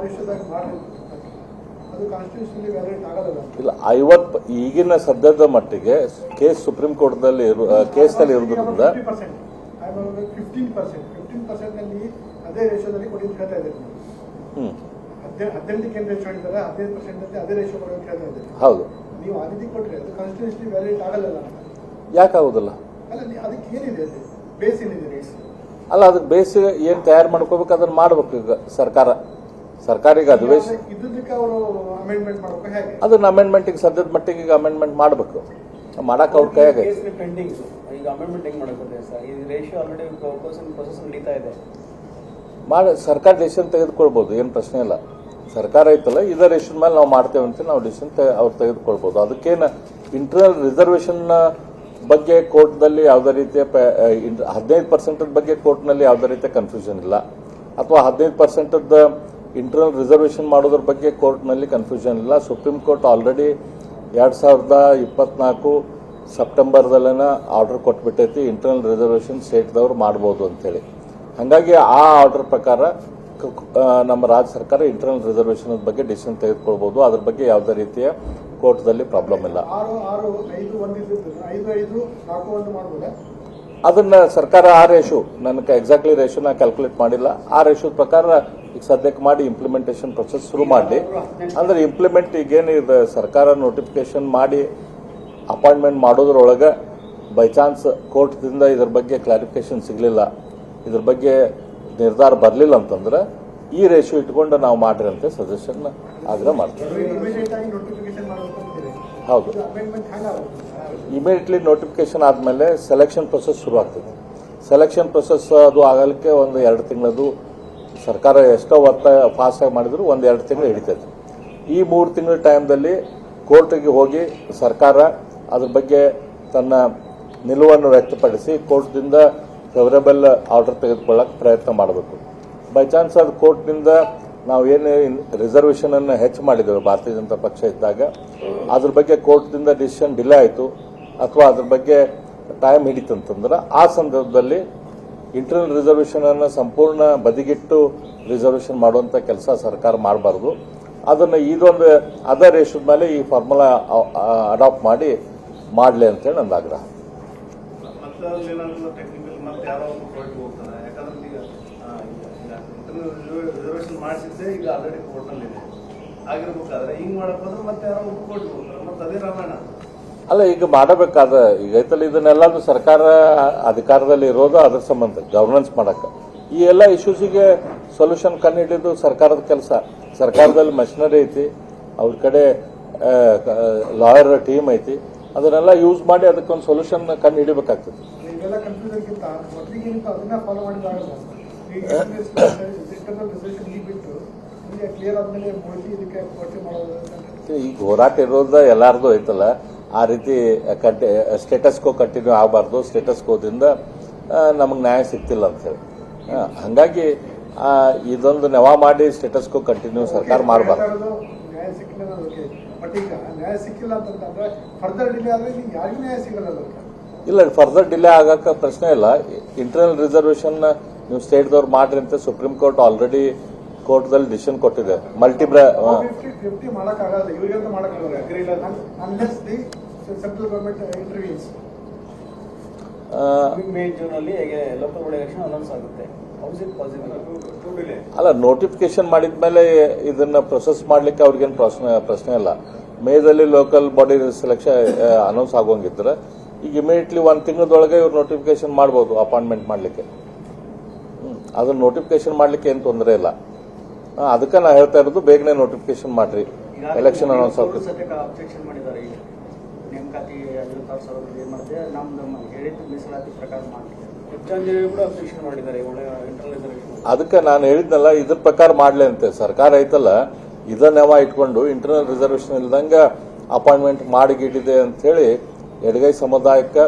ರೇಷಿಯೋದಾಗ ಮಾಡಿ ಅದು constitution valid ಆಗಲ್ಲ. ಇಲ್ಲ 50 ಈಗಿನ ಸದ್ಯದ ಮಟ್ಟಿಗೆ ಕೇಸ್ ಸುಪ್ರೀಂ ಕೋರ್ಟ್ದಲ್ಲಿ ಕೇಸ್ನಲ್ಲಿ ಇರುವುದರಿಂದ 15% ನಲ್ಲಿ ಅದೇ ರೇಷಿಯೋದಲ್ಲಿ ಕೊಡಿ ಅಂತ ಹೇಳ್ತಾ ಇದ್ದೀರಿ. 18 ರೇಷಿಯೋ ಹೇಳಿದ್ದಾರೆ, 15% ಅದೇ ರೇಷಿಯೋ ಕೊಡಿ ಅಂತ ಹೇಳ್ತಾ ಇದ್ದೀರಿ. ಹೌದು, ನೀವು ಆ ರೀತಿ ಕೊಟ್ಟರೆ ಅದು ಕಾನ್ಸ್ಟಿಟ್ಯೂಷನ್ ವ್ಯಾಲಿಡ್ ಆಗಲ್ಲ. ಯಾಕೆ ಆಗುದಿಲ್ಲ? ಅಲ್ಲ, ಅದಕ್ಕೆ ಏನಿದೆ ಬೇಸ್ ಏನಿದೆ? ಅಲ್ಲ, ಅದಕ್ಕೆ ಬೇಸ್ ಏನ್ ತಯಾರು ಮಾಡ್ಕೋಬೇಕು ಅದನ್ನ ಮಾಡ್ಬೇಕು. ಈಗ ಸರ್ಕಾರ ಈಗ ಅಧಿವೇಶನ ಇದಕ್ಕೆ ಅವರು ಅಮೆಂಡ್ಮೆಂಟ್ ಮಾಡಬೇಕು. ಹೇಗೆ ಅದನ್ನ ಅಮೆಂಡ್ಮೆಂಟ್ ಸದ್ಯದ ಮಟ್ಟಿಗೆ ಈಗ ಅಮೆಂಡ್ಮೆಂಟ್ ಮಾಡಬೇಕು. ಮಾಡಕ್ ಅವ್ರ ಕೈಯಾಗ ಪೆಂಡಿಂಗ್. ಈಗ ಅಮೆಂಡ್ಮೆಂಟ್ ಹೆಂಗ್ ಮಾಡಕ್ಕೆ ಸರ್? ಈ ರೇಷಿಯೋ ಆಲ್ರೆಡಿ ಪ್ರೊಸೆಸ್ ನಡೀತಾ ಇದೆ. ಸರ್ಕಾರ ಡಿಸಿಷನ್ ತೆಗೆದುಕೊಳ್ಬಹುದು, ಏನು ಪ್ರಶ್ನೆ ಇಲ್ಲ. ಸರ್ಕಾರ ಐತಲ್ಲ, ಇದೇ ರೇಷನ್ ಮೇಲೆ ನಾವು ಮಾಡ್ತೇವೆ ಅಂತ ನಾವು ಡಿಸಿಷನ್ ಅವ್ರು ತೆಗೆದುಕೊಳ್ಬಹುದು. ಅದಕ್ಕೇನು ಇಂಟರ್ನಲ್ ರಿಸರ್ವೇಷನ್ ಬಗ್ಗೆ ಕೋರ್ಟ್ನಲ್ಲಿ ಯಾವುದೇ ರೀತಿಯ 15% ಬಗ್ಗೆ ಕೋರ್ಟ್ನಲ್ಲಿ ಯಾವುದೇ ರೀತಿಯ ಕನ್ಫ್ಯೂಷನ್ ಇಲ್ಲ, ಅಥವಾ 15% ಇಂಟರ್ನಲ್ ರಿಸರ್ವೇಷನ್ ಮಾಡೋದ್ರ ಬಗ್ಗೆ ಕೋರ್ಟ್ನಲ್ಲಿ ಕನ್ಫ್ಯೂಷನ್ ಇಲ್ಲ. ಸುಪ್ರೀಂ ಕೋರ್ಟ್ ಆಲ್ರೆಡಿ 2024 ಸೆಪ್ಟೆಂಬರ್ದಲ್ಲೇನ ಆರ್ಡರ್ ಕೊಟ್ಬಿಟ್ಟೈತಿ, ಇಂಟರ್ನಲ್ ರಿಸರ್ವೇಷನ್ ಸ್ಟೇಟ್ದವ್ರು ಮಾಡ್ಬೋದು ಅಂತೇಳಿ. ಹಾಗಾಗಿ ಆ ಆರ್ಡರ್ ಪ್ರಕಾರ ನಮ್ಮ ರಾಜ್ಯ ಸರ್ಕಾರ ಇಂಟರ್ನಲ್ ರಿಸರ್ವೇಷನ್ ಬಗ್ಗೆ ಡಿಸಿಷನ್ ತೆಗೆದುಕೊಳ್ಬಹುದು. ಅದ್ರ ಬಗ್ಗೆ ಯಾವುದೇ ರೀತಿಯ ಕೋರ್ಟ್ದಲ್ಲಿ ಪ್ರಾಬ್ಲಮ್ ಇಲ್ಲ. ಅದನ್ನ ಸರ್ಕಾರ ಆ ರೇಷು, ನನಗೆ ಎಕ್ಸಾಕ್ಟ್ಲಿ ರೇಷು ನಾ ಕ್ಯಾಲ್ಕುಲೇಟ್ ಮಾಡಿಲ್ಲ, ಆ ರೇಷು ಪ್ರಕಾರ ಈಗ ಸದ್ಯಕ್ಕೆ ಮಾಡಿ ಇಂಪ್ಲಿಮೆಂಟೇಷನ್ ಪ್ರೊಸೆಸ್ ಶುರು ಮಾಡಲಿ. ಅಂದ್ರೆ ಇಂಪ್ಲಿಮೆಂಟ್ ಈಗೇನಿದೆ, ಸರ್ಕಾರ ನೋಟಿಫಿಕೇಶನ್ ಮಾಡಿ ಅಪಾಯಿಂಟ್ಮೆಂಟ್ ಮಾಡೋದ್ರೊಳಗೆ ಬೈ ಚಾನ್ಸ್ ಕೋರ್ಟ್ದಿಂದ ಇದ್ರ ಬಗ್ಗೆ ಕ್ಲಾರಿಫಿಕೇಶನ್ ಸಿಗಲಿಲ್ಲ, ಇದ್ರ ಬಗ್ಗೆ ನಿರ್ಧಾರ ಬರಲಿಲ್ಲ ಅಂತಂದ್ರೆ ಈ ರೇಷಿಯೋ ಇಟ್ಕೊಂಡು ನಾವು ಮಾಡ್ರಿ ಅಂತ ಸಜೆಷನ್ ಆಗ್ರಹ ಮಾಡ್ತೀವಿ. ಹೌದು, ಇಮಿಡಿಯೇಟ್ಲಿ ನೋಟಿಫಿಕೇಶನ್ ಆದಮೇಲೆ ಸೆಲೆಕ್ಷನ್ ಪ್ರೊಸೆಸ್ ಶುರು ಆಗ್ತದೆ. ಸೆಲೆಕ್ಷನ್ ಪ್ರೊಸೆಸ್ ಅದು ಆಗಲಿಕ್ಕೆ ಒಂದು 2 ತಿಂಗಳದು ಸರ್ಕಾರ ಎಷ್ಟೋ ಫಾಸ್ಟಾಗಿ ಮಾಡಿದ್ರು 1-2 ತಿಂಗಳು ಹಿಡಿತೈತೆ. ಈ 3 ತಿಂಗಳ ಟೈಮ್ದಲ್ಲಿ ಕೋರ್ಟಿಗೆ ಹೋಗಿ ಸರ್ಕಾರ ಅದ್ರ ಬಗ್ಗೆ ತನ್ನ ನಿಲುವನ್ನು ವ್ಯಕ್ತಪಡಿಸಿ ಕೋರ್ಟ್ದಿಂದ ಫೇವರೇಬಲ್ ಆರ್ಡರ್ ತೆಗೆದುಕೊಳ್ಳಕ್ಕೆ ಪ್ರಯತ್ನ ಮಾಡಬೇಕು. ಬೈ ಚಾನ್ಸ್ ಅದು ಕೋರ್ಟ್ನಿಂದ ನಾವು ಏನು ರಿಸರ್ವೇಷನ್ ಅನ್ನು ಹೆಚ್ಚು ಮಾಡಿದ್ದೇವೆ ಭಾರತೀಯ ಜನತಾ ಪಕ್ಷ ಇದ್ದಾಗ, ಅದ್ರ ಬಗ್ಗೆ ಕೋರ್ಟ್ನಿಂದ ಡಿಸಿಷನ್ ಡಿಲೇ ಆಯಿತು ಅಥವಾ ಅದ್ರ ಬಗ್ಗೆ ಟೈಮ್ ಹಿಡಿತಂತಂದ್ರೆ ಆ ಸಂದರ್ಭದಲ್ಲಿ ಇಂಟರ್ನಲ್ ರಿಸರ್ವೇಷನ್ ಅನ್ನು ಸಂಪೂರ್ಣ ಬದಿಗಿಟ್ಟು ರಿಸರ್ವೇಷನ್ ಮಾಡುವಂಥ ಕೆಲಸ ಸರ್ಕಾರ ಮಾಡಬಾರ್ದು. ಅದನ್ನು ಇದೊಂದು ಅದೇ ರೇಷದ ಮೇಲೆ ಈ ಫಾರ್ಮುಲಾ ಅಡಾಪ್ಟ್ ಮಾಡಲಿ ಅಂತೇಳಿ ನಂದು ಆಗ್ರಹ. ರಿಸರ್ವೇಷನ್ ಮಾಡಿಸಿದ್ದೆ ಈಗ ಆಲ್ರೆಡಿ ಕೋರ್ಟ್ನಲ್ಲಿ ಇದೆ ಆಗಿರ್ಬೇಕಾದ್ರೆ ಹಿಂಗ್ ಮಾಡಕ್ ಹೋದ್ರೆ ಮತ್ತೆ ಯಾರೋ ಕೋರ್ಟ್ಗೆ ಹೋಗ್ತಾರೆ, ಮತ್ತೆ ಅದೇ ರಾಮಾಯಣ ಅಲ್ಲ. ಈಗ ಮಾಡಬೇಕಾದ ಈಗ ಐತಲ್ಲ, ಇದನ್ನೆಲ್ಲೂ ಸರ್ಕಾರ ಅಧಿಕಾರದಲ್ಲಿ ಇರೋದು ಅದ್ರ ಸಂಬಂಧ ಗವರ್ನೆನ್ಸ್ ಮಾಡಕ್ಕೆ. ಈ ಎಲ್ಲ ಇಶ್ಯೂಸಿಗೆ ಸೊಲ್ಯೂಷನ್ ಕಂಡುಹಿಡಿದು ಸರ್ಕಾರದ ಕೆಲಸ. ಸರ್ಕಾರದಲ್ಲಿ ಮಷಿನರಿ ಐತಿ, ಅವ್ರ ಕಡೆ ಲಾಯರ್ ಟೀಮ್ ಐತಿ, ಅದನ್ನೆಲ್ಲ ಯೂಸ್ ಮಾಡಿ ಅದಕ್ಕೊಂದು ಸೊಲ್ಯೂಷನ್ ಕಂಡು ಹಿಡಿಬೇಕಾಗ್ತದೆ. ಈಗ ಹೋರಾಟ ಇರೋದ ಎಲ್ಲಾರ್ದು ಐತಲ್ಲ, ಆ ರೀತಿ ಸ್ಟೇಟಸ್ ಕೋ ಕಂಟಿನ್ಯೂ ಆಗಬಾರ್ದು. ಸ್ಟೇಟಸ್ ಕೋದಿಂದ ನಮಗೆ ನ್ಯಾಯ ಸಿಗ್ತಿಲ್ಲ ಅಂತೇಳಿ, ಹಂಗಾಗಿ ಇದೊಂದು ನೆವ ಮಾಡಿ ಸ್ಟೇಟಸ್ ಕೋ ಕಂಟಿನ್ಯೂ ಸರ್ಕಾರ ಮಾಡಬಾರ್ದು. ಇಲ್ಲ, ಫರ್ದರ್ ಡಿಲೇ ಆಗಕ್ಕೆ ಪ್ರಶ್ನೆ ಇಲ್ಲ. ಇಂಟರ್ನಲ್ ರಿಸರ್ವೇಷನ್ ನೀವು ಸ್ಟೇಟ್ದವ್ರು ಮಾಡ್ರಿ ಅಂತ ಸುಪ್ರೀಂ ಕೋರ್ಟ್ ಆಲ್ರೆಡಿ ಕೋರ್ಟ್ದಲ್ಲಿ ಡಿಸಿಷನ್ ಕೊಟ್ಟಿದೆ. ಅಲ್ಲ, ನೋಟಿಫಿಕೇಶನ್ ಮಾಡಿದ್ಮೇಲೆ ಇದನ್ನ ಪ್ರೊಸೆಸ್ ಮಾಡ್ಲಿಕ್ಕೆ ಅವ್ರಿಗೇನು ಪ್ರಶ್ನೆ ಇಲ್ಲ. ಮೇದಲ್ಲಿ ಲೋಕಲ್ ಬಾಡಿ ಸೆಲೆಕ್ಷನ್ ಅನೌನ್ಸ್ ಆಗೋಂಗಿದ್ರೆ ಈಗ ಇಮಿಡಿಯೇಟ್ಲಿ 1 ತಿಂಗಳದೊಳಗೆ ಇವ್ರು ನೋಟಿಫಿಕೇಶನ್ ಮಾಡ್ಬೋದು ಅಪಾಯಿಂಟ್ಮೆಂಟ್ ಮಾಡಲಿಕ್ಕೆ. ಅದನ್ನ ನೋಟಿಫಿಕೇಶನ್ ಮಾಡ್ಲಿಕ್ಕೆ ಏನು ತೊಂದರೆ ಇಲ್ಲ. ಅದಕ್ಕೆ ನಾ ಹೇಳ್ತಾ ಇರೋದು ಬೇಗನೆ ನೋಟಿಫಿಕೇಶನ್ ಮಾಡ್ರಿ, ಎಲೆಕ್ಷನ್ ಅನೌನ್ಸ್ ಆಗುತ್ತೆ. ಅದಕ್ಕೆ ನಾನು ಹೇಳಿದ್ನಲ್ಲ, ಇದ್ರ ಪ್ರಕಾರ ಮಾಡ್ಲಿ ಅಂತೆ ಸರ್ಕಾರ ಐತಲ್ಲ, ಇದನ್ನೆವ ಇಟ್ಕೊಂಡು ಇಂಟರ್ನಲ್ ರಿಸರ್ವೇಷನ್ ಇಲ್ದಂಗ ಅಪಾಯಿಂಟ್ಮೆಂಟ್ ಮಾಡಿಗಿಟ್ಟಿದೆ ಅಂತ ಹೇಳಿ ಎಡಗೈ ಸಮುದಾಯಕ್ಕೆ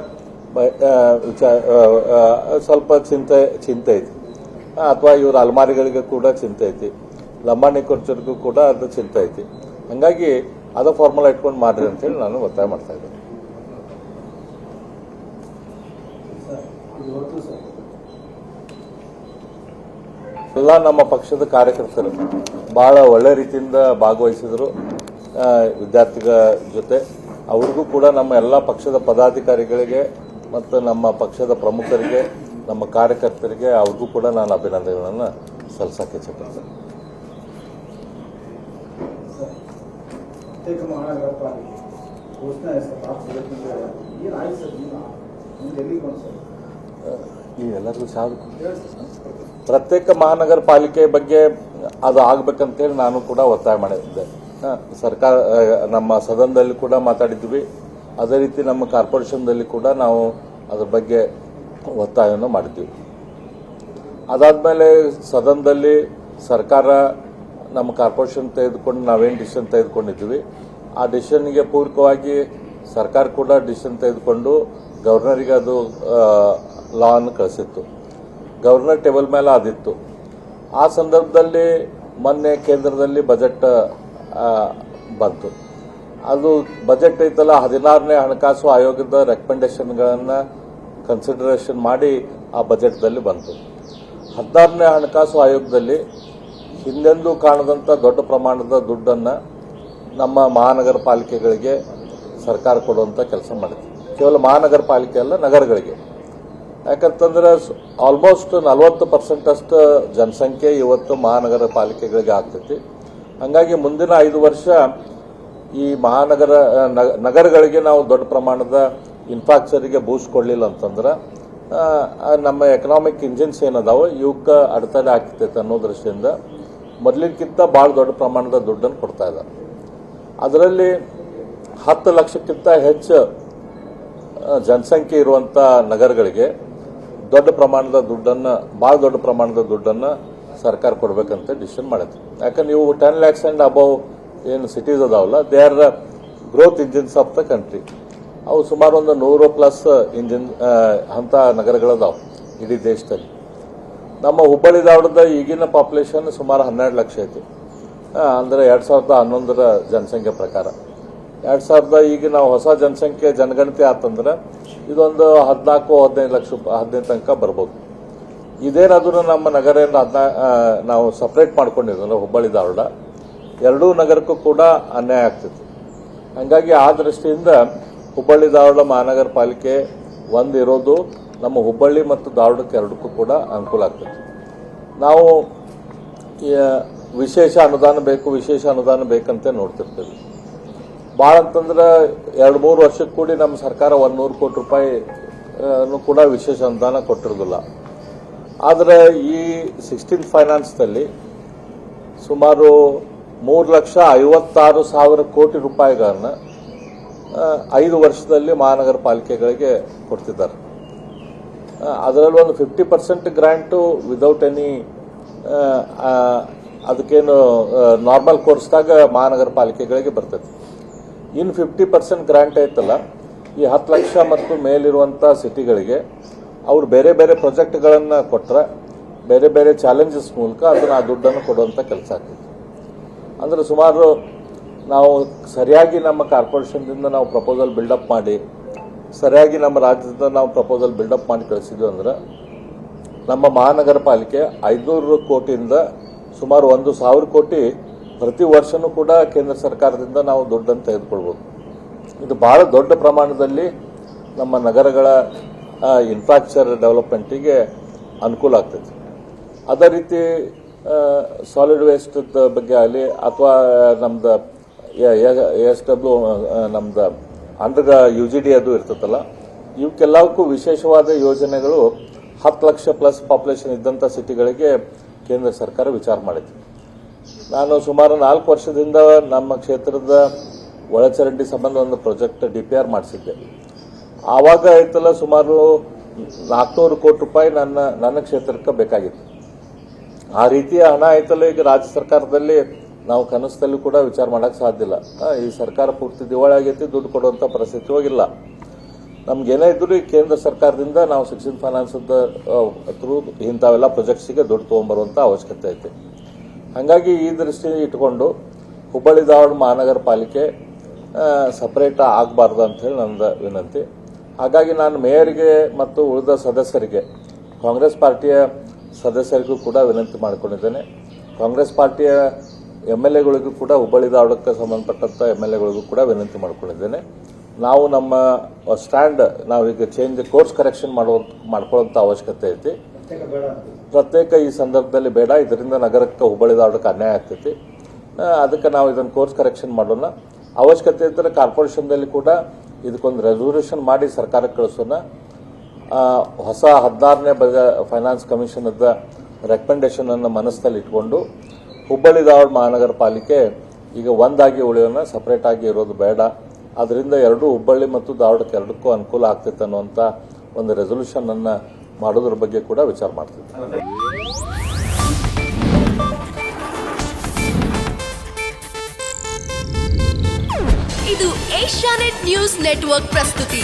ಸ್ವಲ್ಪ ಚಿಂತೆ ಐತಿ, ಅಥವಾ ಇವ್ರ ಅಲ್ಮಾರಿಗಳಿಗೆ ಕೂಡ ಚಿಂತೆ ಐತಿ, ಲಂಬಾಣಿ ಖರ್ಚರಿಗೂ ಕೂಡ ಅದು ಚಿಂತೆ ಐತಿ. ಹಂಗಾಗಿ ಅದ ಫಾರ್ಮುಲಾ ಇಟ್ಕೊಂಡು ಮಾಡ್ರಿ ಅಂತ ಹೇಳಿ ನಾನು ಒತ್ತಾಯ ಮಾಡ್ತಾ ಇದ್ದೇನೆ. ಎಲ್ಲ ನಮ್ಮ ಪಕ್ಷದ ಕಾರ್ಯಕರ್ತರು ಬಹಳ ಒಳ್ಳೆ ರೀತಿಯಿಂದ ಭಾಗವಹಿಸಿದರು ವಿದ್ಯಾರ್ಥಿಗಳ ಜೊತೆ. ಅವ್ರಿಗೂ ಕೂಡ ನಮ್ಮ ಎಲ್ಲ ಪಕ್ಷದ ಪದಾಧಿಕಾರಿಗಳಿಗೆ ಮತ್ತು ನಮ್ಮ ಪಕ್ಷದ ಪ್ರಮುಖರಿಗೆ, ನಮ್ಮ ಕಾರ್ಯಕರ್ತರಿಗೆ ಅವ್ರಿಗೂ ಕೂಡ ನಾನು ಅಭಿನಂದನೆಗಳನ್ನು ಸಲ್ಲಿಸಕ್ಕೆ ಇಚ್ಛೆಪಡ್ತೇನೆ. ಪ್ರತ್ಯೇಕ ಮಹಾನಗರ ಪಾಲಿಕೆ ಘೋಷಣೆ है सर, आप ये आई सर दिल्ली कौन सर ಈ ಎಲ್ಲರಿಗೂ ಪ್ರತ್ಯೇಕ ಮಹಾನಗರ ಪಾಲಿಕೆ ಬಗ್ಗೆ ಅದು ಆಗ್ಬೇಕಂತೇಳಿ ನಾನು ಕೂಡ ಒತ್ತಾಯ ಮಾಡಿದ್ದೆ. ಸರ್ಕಾರ ನಮ್ಮ ಸದನದಲ್ಲಿ ಕೂಡ ಮಾತಾಡಿದ್ವಿ. ಅದೇ ರೀತಿ ನಮ್ಮ ಕಾರ್ಪೊರೇಷನ್ದಲ್ಲಿ ಕೂಡ ನಾವು ಅದ್ರ ಬಗ್ಗೆ ಒತ್ತಾಯವನ್ನು ಮಾಡಿದ್ವಿ. ಅದಾದಮೇಲೆ ಸದನದಲ್ಲಿ ಸರ್ಕಾರ ನಮ್ಮ ಕಾರ್ಪೊರೇಷನ್ ತೆಗೆದುಕೊಂಡು ನಾವೇನು ಡಿಸಿಷನ್ ತೆಗೆದುಕೊಂಡಿದ್ವಿ ಆ ಡಿಸಿಷನ್ಗೆ ಪೂರಕವಾಗಿ ಸರ್ಕಾರ ಕೂಡ ಡಿಸಿಷನ್ ತೆಗೆದುಕೊಂಡು ಗವರ್ನರಿಗೆ ಅದು ಲಾ ಅನ್ನು ಕಳಿಸಿತ್ತು. ಗವರ್ನರ್ ಟೇಬಲ್ ಮೇಲೆ ಅದಿತ್ತು. ಆ ಸಂದರ್ಭದಲ್ಲಿ ಮೊನ್ನೆ ಕೇಂದ್ರದಲ್ಲಿ ಬಜೆಟ್ ಬಂತು. ಅದು ಬಜೆಟ್ ಐತಲ್ಲ 16ನೇ ಹಣಕಾಸು ಆಯೋಗದ ರೆಕಮೆಂಡೇಶನ್ಗಳನ್ನು ಕನ್ಸಿಡರೇಷನ್ ಮಾಡಿ ಆ ಬಜೆಟ್ದಲ್ಲಿ ಬಂತು. 16ನೇ ಹಣಕಾಸು ಆಯೋಗದಲ್ಲಿ ಹಿಂದೆಂದೂ ಕಾಣದಂಥ ದೊಡ್ಡ ಪ್ರಮಾಣದ ದುಡ್ಡನ್ನು ನಮ್ಮ ಮಹಾನಗರ ಪಾಲಿಕೆಗಳಿಗೆ ಸರ್ಕಾರ ಕೊಡುವಂಥ ಕೆಲಸ ಮಾಡಿದೆ. ಕೇವಲ ಮಹಾನಗರ ಪಾಲಿಕೆ ಅಲ್ಲ, ನಗರಗಳಿಗೆ. ಯಾಕಂತಂದ್ರೆ ಆಲ್ಮೋಸ್ಟ್ 40% ಅಷ್ಟು ಜನಸಂಖ್ಯೆ ಇವತ್ತು ಮಹಾನಗರ ಪಾಲಿಕೆಗಳಿಗೆ ಆಗ್ತೈತಿ. ಹಾಗಾಗಿ ಮುಂದಿನ 5 ವರ್ಷ ಈ ನಗರಗಳಿಗೆ ನಾವು ದೊಡ್ಡ ಪ್ರಮಾಣದ ಇನ್ಫ್ರಾಸ್ಟ್ರಕ್ಚರಿಗೆ ಬೂಸ್ಟ್ ಕೊಡಲಿಲ್ಲ ಅಂತಂದ್ರೆ ನಮ್ಮ ಎಕನಾಮಿಕ್ ಇಂಜಿನ್ಸ್ ಏನದಾವ ಇವಕ್ಕೆ ಅಡೆತಡೆ ಆಗ್ತೈತೆ ಅನ್ನೋ ದೃಷ್ಟಿಯಿಂದ ಮೊದಲಿನಕ್ಕಿಂತ ಭಾಳ ದೊಡ್ಡ ಪ್ರಮಾಣದ ದುಡ್ಡನ್ನು ಕೊಡ್ತಾ ಇದ್ದಾರೆ. ಅದರಲ್ಲಿ 10 ಲಕ್ಷಕ್ಕಿಂತ ಹೆಚ್ಚು ಜನಸಂಖ್ಯೆ ಇರುವಂಥ ನಗರಗಳಿಗೆ ಭಾಳ ದೊಡ್ಡ ಪ್ರಮಾಣದ ದುಡ್ಡನ್ನು ಸರ್ಕಾರ ಕೊಡಬೇಕಂತ ಡಿಸಿಷನ್ ಮಾಡಿದ್ರು. ಯಾಕಂದ್ರೆ ನೀವು 10 lakhs ಆ್ಯಂಡ್ ಅಬೌವ್ ಏನು ಸಿಟೀಸ್ ಅದಾವಲ್ಲ, they are growth engines of the country. ಅವು ಸುಮಾರು ಒಂದು 100+ ಇಂಜಿನ್ ಅಂಥ ನಗರಗಳದಾವು ಇಡೀ ದೇಶದಲ್ಲಿ. ನಮ್ಮ ಹುಬ್ಬಳ್ಳಿ ಧಾರವಾಡದ ಈಗಿನ ಪಾಪ್ಯುಲೇಷನ್ ಸುಮಾರು 12 ಲಕ್ಷ ಐತಿ. ಅಂದರೆ 2011ರ ಜನಸಂಖ್ಯೆ ಪ್ರಕಾರ 2000 ಈಗ ನಾವು ಹೊಸ ಜನಗಣತಿ ಆತಂದ್ರೆ ಇದೊಂದು 14-15 ಲಕ್ಷ 15 ತನಕ ಬರ್ಬೋದು. ಇದೇನಾದ್ರೂ ನಮ್ಮ ನಗರ ನಾವು ಸಪ್ರೇಟ್ ಮಾಡ್ಕೊಂಡಿದ್ವಲ್ಲ ಹುಬ್ಬಳ್ಳಿ ಧಾರವಾಡ, ಎರಡೂ ನಗರಕ್ಕೂ ಕೂಡ ಅನ್ಯಾಯ ಆಗ್ತೈತಿ. ಹಾಗಾಗಿ ಆ ದೃಷ್ಟಿಯಿಂದ ಹುಬ್ಬಳ್ಳಿ ಧಾರವಾಡ ಮಹಾನಗರ ಪಾಲಿಕೆ ಇರೋದು ನಮ್ಮ ಹುಬ್ಬಳ್ಳಿ ಮತ್ತು ಧಾರವಾಡಕ್ಕೆ ಎರಡಕ್ಕೂ ಕೂಡ ಅನುಕೂಲ ಆಗ್ತೈತಿ. ನಾವು ವಿಶೇಷ ಅನುದಾನ ಬೇಕಂತ ನೋಡ್ತಿರ್ತೀವಿ. ಭಾಳ ಅಂತಂದ್ರೆ 2-3 ವರ್ಷಕ್ಕೆ ಕೂಡಿ ನಮ್ಮ ಸರ್ಕಾರ 100 ಕೋಟಿ ರೂಪಾಯಿ ಕೂಡ ವಿಶೇಷ ಅನುದಾನ ಕೊಟ್ಟಿರೋದಿಲ್ಲ. ಆದರೆ ಈ 16th ಫೈನಾನ್ಸ್ದಲ್ಲಿ ಸುಮಾರು 3,56,000 ಕೋಟಿ ರೂಪಾಯಿಗಳನ್ನ 5 ವರ್ಷದಲ್ಲಿ ಮಹಾನಗರ ಪಾಲಿಕೆಗಳಿಗೆ ಕೊಡ್ತಿದ್ದಾರೆ. ಅದರಲ್ಲಿ ಒಂದು 50% ಗ್ರಾಂಟು ವಿದೌಟ್ ಎನಿ ಅದಕ್ಕೇನು ನಾರ್ಮಲ್ ಕೋರ್ಸ್ದಾಗ ಮಹಾನಗರ ಪಾಲಿಕೆಗಳಿಗೆ ಬರ್ತೈತಿ. ಇನ್ನು 50% ಗ್ರಾಂಟ್ ಐತಲ್ಲ, ಈ 10 ಲಕ್ಷ ಮತ್ತು ಮೇಲಿರುವಂಥ ಸಿಟಿಗಳಿಗೆ ಅವ್ರು ಬೇರೆ ಬೇರೆ ಪ್ರಾಜೆಕ್ಟ್ಗಳನ್ನು ಕೊಟ್ಟರೆ ಬೇರೆ ಬೇರೆ ಚಾಲೆಂಜಸ್ ಮೂಲಕ ಅದನ್ನು ಆ ದುಡ್ಡನ್ನು ಕೊಡುವಂಥ ಕೆಲಸ ಆಗ್ತೈತಿ. ಅಂದರೆ ಸುಮಾರು ನಾವು ಸರಿಯಾಗಿ ನಮ್ಮ ಕಾರ್ಪೊರೇಷನ್ದಿಂದ ನಾವು ಪ್ರಪೋಸಲ್ ಬಿಲ್ಡಪ್ ಮಾಡಿ, ಸರಿಯಾಗಿ ನಮ್ಮ ರಾಜ್ಯದಿಂದ ನಾವು ಪ್ರಪೋಸಲ್ ಬಿಲ್ಡಪ್ ಮಾಡಿ ಕಳಿಸಿದ್ವಿ ಅಂದ್ರೆ ನಮ್ಮ ಮಹಾನಗರ ಪಾಲಿಕೆ 500 ಕೋಟಿಯಿಂದ ಸುಮಾರು 1,000 ಕೋಟಿ ಪ್ರತಿ ವರ್ಷನೂ ಕೂಡ ಕೇಂದ್ರ ಸರ್ಕಾರದಿಂದ ನಾವು ದುಡ್ಡನ್ನು ತೆಗೆದುಕೊಳ್ಬೋದು. ಇದು ಬಹಳ ದೊಡ್ಡ ಪ್ರಮಾಣದಲ್ಲಿ ನಮ್ಮ ನಗರಗಳ ಇನ್ಫ್ರಾಸ್ಟ್ರಕ್ಚರ್ ಡೆವಲಪ್ಮೆಂಟಿಗೆ ಅನುಕೂಲ ಆಗ್ತೈತಿ. ಅದೇ ರೀತಿ ಸಾಲಿಡ್ ವೇಸ್ಟ್ ಬಗ್ಗೆ ಆಗಲಿ ಅಥವಾ ನಮ್ದು ASW ನಮ್ದು ಅಂಡರ್ UGD ಅದು ಇರ್ತೈತಲ್ಲ, ಇವಕ್ಕೆಲ್ಲವಕ್ಕೂ ವಿಶೇಷವಾದ ಯೋಜನೆಗಳು 10 ಲಕ್ಷ ಪ್ಲಸ್ ಪಾಪ್ಯುಲೇಷನ್ ಇದ್ದಂಥ ಸಿಟಿಗಳಿಗೆ ಕೇಂದ್ರ ಸರ್ಕಾರ ವಿಚಾರ ಮಾಡಿದೆ. ನಾನು ಸುಮಾರು 4 ವರ್ಷದಿಂದ ನಮ್ಮ ಕ್ಷೇತ್ರದ ಒಳಚರಂಡಿ ಸಂಬಂಧ ಒಂದು ಪ್ರಾಜೆಕ್ಟ್ DPR ಮಾಡಿಸಿದ್ದೆ. ಆವಾಗ ಐತಲ್ಲ ಸುಮಾರು 400 ಕೋಟಿ ರೂಪಾಯಿ ನನ್ನ ಕ್ಷೇತ್ರಕ್ಕೆ ಬೇಕಾಗಿತ್ತು. ಆ ರೀತಿಯ ಹಣ ಐತಲ್ಲ ಈಗ ರಾಜ್ಯ ಸರ್ಕಾರದಲ್ಲಿ ನಾವು ಕನಸದಲ್ಲಿ ಕೂಡ ವಿಚಾರ ಮಾಡೋಕ್ಕೆ ಸಾಧ್ಯ ಇಲ್ಲ. ಈ ಸರ್ಕಾರ ಪೂರ್ತಿ ದಿವಾಳಿ ಆಗೈತಿ, ದುಡ್ಡು ಕೊಡುವಂಥ ಪರಿಸ್ಥಿತಿ ಹೋಗಿಲ್ಲ. ನಮ್ಗೇನೇ ಇದ್ರು ಈ ಕೇಂದ್ರ ಸರ್ಕಾರದಿಂದ ನಾವು 16th ಫೈನಾನ್ಸ್ ಥ್ರೂ ಇಂಥವೆಲ್ಲ ಪ್ರಾಜೆಕ್ಟ್ಸಿಗೆ ದುಡ್ಡು ತೊಗೊಂಬರುವಂಥ ಅವಶ್ಯಕತೆ ಐತಿ. ಹಾಗಾಗಿ ಈ ದೃಷ್ಟಿ ಇಟ್ಕೊಂಡು ಹುಬ್ಬಳ್ಳಿ ಧಾರವಾಡ ಮಹಾನಗರ ಪಾಲಿಕೆ ಸಪ್ರೇಟ್ ಆಗಬಾರ್ದು ಅಂಥೇಳಿ ನನ್ನ ವಿನಂತಿ. ಹಾಗಾಗಿ ನಾನು ಮೇಯರ್ಗೆ ಮತ್ತು ಉಳಿದ ಸದಸ್ಯರಿಗೆ, ಕಾಂಗ್ರೆಸ್ ಪಾರ್ಟಿಯ ಸದಸ್ಯರಿಗೂ ಕೂಡ ವಿನಂತಿ ಮಾಡಿಕೊಂಡಿದ್ದೇನೆ. ಕಾಂಗ್ರೆಸ್ ಪಾರ್ಟಿಯ MLAಗಳಿಗೂ ಕೂಡ ಹುಬ್ಬಳ್ಳಿ ಧಾರವಾಡಕ್ಕೆ ಸಂಬಂಧಪಟ್ಟಂಥ MLAಗಳಿಗೂ ಕೂಡ ವಿನಂತಿ ಮಾಡಿಕೊಂಡಿದ್ದೇನೆ. ನಾವು ನಮ್ಮ ಸ್ಟ್ಯಾಂಡ್ ನಾವೀಗ ಕೋರ್ಸ್ ಕರೆಕ್ಷನ್ ಮಾಡ್ಕೊಳ್ಳೋಂಥ ಅವಶ್ಯಕತೆ ಐತಿ. ಪ್ರತ್ಯೇಕ ಈ ಸಂದರ್ಭದಲ್ಲಿ ಬೇಡ, ಇದರಿಂದ ನಗರಕ್ಕೆ ಹುಬ್ಬಳ್ಳಿ ಧಾರವಾಡಕ್ಕೆ ಅನ್ಯಾಯ ಆಗ್ತೈತಿ. ಅದಕ್ಕೆ ನಾವು ಇದನ್ನು ಕೋರ್ಸ್ ಕರೆಕ್ಷನ್ ಮಾಡೋಣ. ಅವಶ್ಯಕತೆ ಇದ್ದರೆ ಕಾರ್ಪೊರೇಷನ್ದಲ್ಲಿ ಕೂಡ ಇದಕ್ಕೊಂದು ರೆಸಲ್ಯೂಷನ್ ಮಾಡಿ ಸರ್ಕಾರಕ್ಕೆ ಕಳಿಸೋಣ. ಹೊಸ 16ನೇ ಫೈನಾನ್ಸ್ ಕಮಿಷನದ ರೆಕಮೆಂಡೇಶನ್ ಅನ್ನು ಮನಸ್ಸಲ್ಲಿ ಇಟ್ಕೊಂಡು ಹುಬ್ಬಳ್ಳಿ ಧಾರವಾಡ ಮಹಾನಗರ ಪಾಲಿಕೆ ಈಗ ಒಂದಾಗಿ ಉಳಿಯೋಣ, ಸಪರೇಟ್ ಆಗಿ ಇರೋದು ಬೇಡ. ಅದರಿಂದ ಎರಡೂ ಹುಬ್ಬಳ್ಳಿ ಮತ್ತು ಧಾರವಾಡಕ್ಕೆ ಎರಡಕ್ಕೂ ಅನುಕೂಲ ಆಗ್ತೈತೆ ಅನ್ನುವಂಥ ಒಂದು ರೆಸಲ್ಯೂಷನ್ ಅನ್ನು ಮಾಡೋದ್ರ ಬಗ್ಗೆ ಕೂಡ ವಿಚಾರ ಮಾಡ್ತಿದ್ದೆ. ಇದು ಏಷ್ಯಾನೆಟ್ ನ್ಯೂಸ್ ನೆಟ್ವರ್ಕ್ ಪ್ರಸ್ತುತಿ.